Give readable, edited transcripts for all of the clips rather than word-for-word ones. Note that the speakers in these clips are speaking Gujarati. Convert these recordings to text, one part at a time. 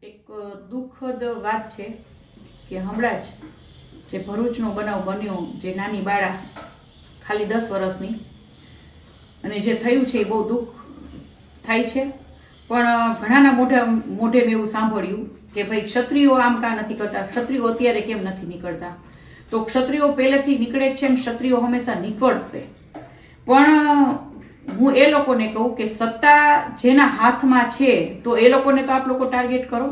એક દુઃખદ વાત છે કે હમણાં જ જે ભરૂચનો બનાવ બન્યો, જે નાની બાળા ખાલી 10 વર્ષની, અને જે થયું છે એ બહુ દુઃખ થાય છે. પણ ઘણાના મોઢે મેં એવું સાંભળ્યું કે ભાઈ ક્ષત્રિયો આમ કાં નથી કરતા, ક્ષત્રિયો અત્યારે કેમ નથી નીકળતા. તો ક્ષત્રિયો પહેલેથી નીકળે જ છે ને ક્ષત્રિયો હંમેશા નીકળશે. પણ હું એ લોકોને કહું કે સત્તા જેના હાથમાં છે તો એ લોકોને તો આપ લોકો ટાર્ગેટ કરો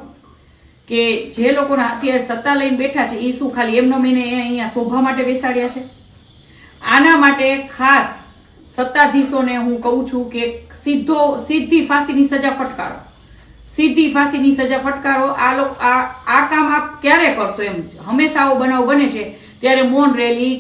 કે જે લોકોના અત્યારે સત્તા લઈને બેઠા છે એ શું ખાલી એમનો મહિને અહીંયા શોભા માટે બેસાડ્યા છે? આના માટે ખાસ સત્તાધીશોને હું કહું છું કે સીધી ફાંસીની સજા ફટકારો, સીધી ફાંસીની સજા ફટકારો. આ કામ આપ ક્યારે કરશો? એમ હંમેશા આવો બનાવ બને છે ત્યારે મૌન રેલી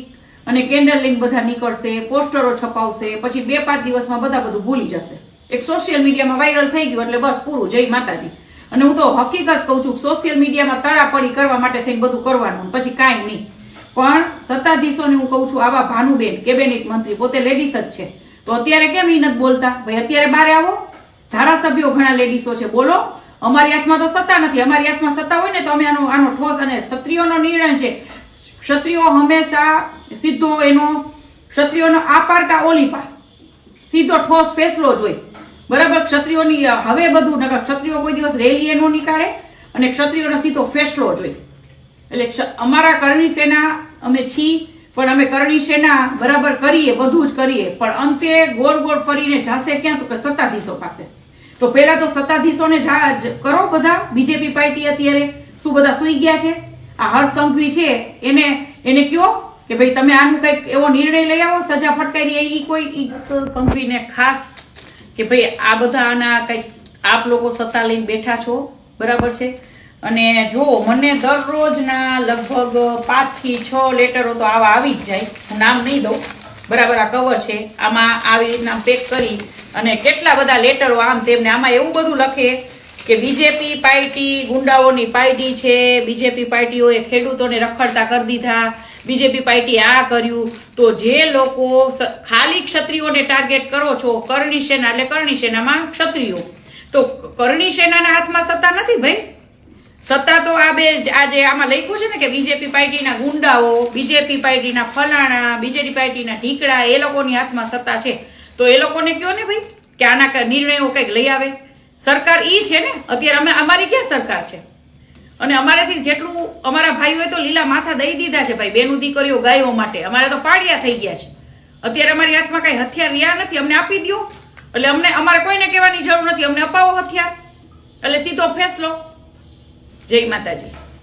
અને કેન્ડલિંગ બધા નીકળશે, પોસ્ટરો છપાવશે, પછી 2-5 દિવસમાં બધા બધું ભૂલી જશે. એક સોશિયલ મીડિયામાં વાયરલ થઈ ગયું એટલે બસ પૂરું, જય માતાજી. અને હું તો હકીકત કહું છું, સોશિયલ મીડિયામાં તડાપડી કરવા માટે થઈને બધું કરવાનું, પછી કાંઈ નહીં. પણ સત્તાધીશોને હું કહું છું, આવા ભાનુબેન કેબિનેટ મંત્રી પોતે લેડીસ જ છે, તો અત્યારે કેમ એ નથી બોલતા? ભાઈ અત્યારે બહાર આવો. ધારાસભ્યો ઘણા લેડીસો છે, બોલો. અમારી હાથમાં તો સત્તા નથી. અમારી હાથમાં સત્તા હોય ને તો અમે આનો ઠોસ, અને ક્ષત્રિયોનો નિર્ણય છે. ક્ષત્રિયો હંમેશા સીધો ક્ષત્રિયોનો આ પાર કા ઓલી પાર, સીધો ઠોસ ફેસલો જ હોય. બરાબર? ક્ષત્રિયોની હવે બધું નકર ક્ષત્રિયો કોઈ દિવસ રેલી એનો નીકાળે, અને ક્ષત્રિયોનો સીધો ફેસલો જ હોય. એટલે અમારા કરણી સેના અમે છીએ, પણ અમે કરણી સેના બરાબર કરીએ, બધું જ કરીએ, પણ અંતે ગોળ ગોળ ફરીને જાશે ક્યાં? તો કે સત્તાધીશો પાસે. તો પહેલા તો સત્તાધીશોને કરો બધા. બીજેપી પાર્ટી અત્યારે શું બધા સુઈ ગયા છે? આ હર્ષ સંઘવી છે એને કયો કે ભાઈ તમે આનું કંઈક એવો નિર્ણય લઈ આવો, સજા ફટકારી. કોઈ સંઘવીને ખાસ કે ભાઈ આ બધા આના કંઈક આપ લોકો સત્તા લઈને બેઠા છો, બરાબર છે. અને જો મને દરરોજના લગભગ 5 થી 6 લેટરો તો આવા આવી જ જાય. હું નામ નહીં દઉં, બરાબર? આ કવર છે, આમાં આવી રીતના પેક કરી અને કેટલા બધા લેટરો આમ તેમને. આમાં એવું બધું લખે કે બીજેપી પાર્ટી ગુંડાઓની પાર્ટી છે, બીજેપી પાર્ટીઓએ ખેડૂતોને રખડતા કરી દીધા, બીજેપી પાર્ટી આ કર્યું. તો જે લોકો ખાલી ક્ષત્રિયોને ટાર્ગેટ કરો છો, કરણી સેના એટલે કરણી સેનામાં ક્ષત્રિયો, તો કરણી સેનાના હાથમાં સત્તા નથી ભાઈ. સત્તા તો આજે આમાં લખ્યું છે ને કે બીજેપી પાર્ટીના ગુંડાઓ, બીજેપી પાર્ટીના ફલાણા, બીજેપી પાર્ટીના ઢીકડા, એ લોકોની હાથમાં સત્તા છે. તો એ લોકોને કયો ને ભાઈ કે આના નિર્ણયો કંઈક લઈ આવે. સરકાર ઈ છે ને અત્યારે. અમારી ક્યાં સરકાર છે? અને અમારેથી જેટલું અમારા ભાઈઓએ તો લીલા માથા દઈ દીધા છે ભાઈ, બેનું દીકરીઓ ગાયો માટે. અમારે તો પાડિયા થઈ ગયા છે. અત્યારે અમારી હાથમાં કઈ હથિયાર રહ્યા નથી. અમને આપી દો એટલે અમારે કોઈને કહેવાની જરૂર નથી. અમને અપાવો હથિયાર એટલે સીધો ફેસલો. જય માતાજી.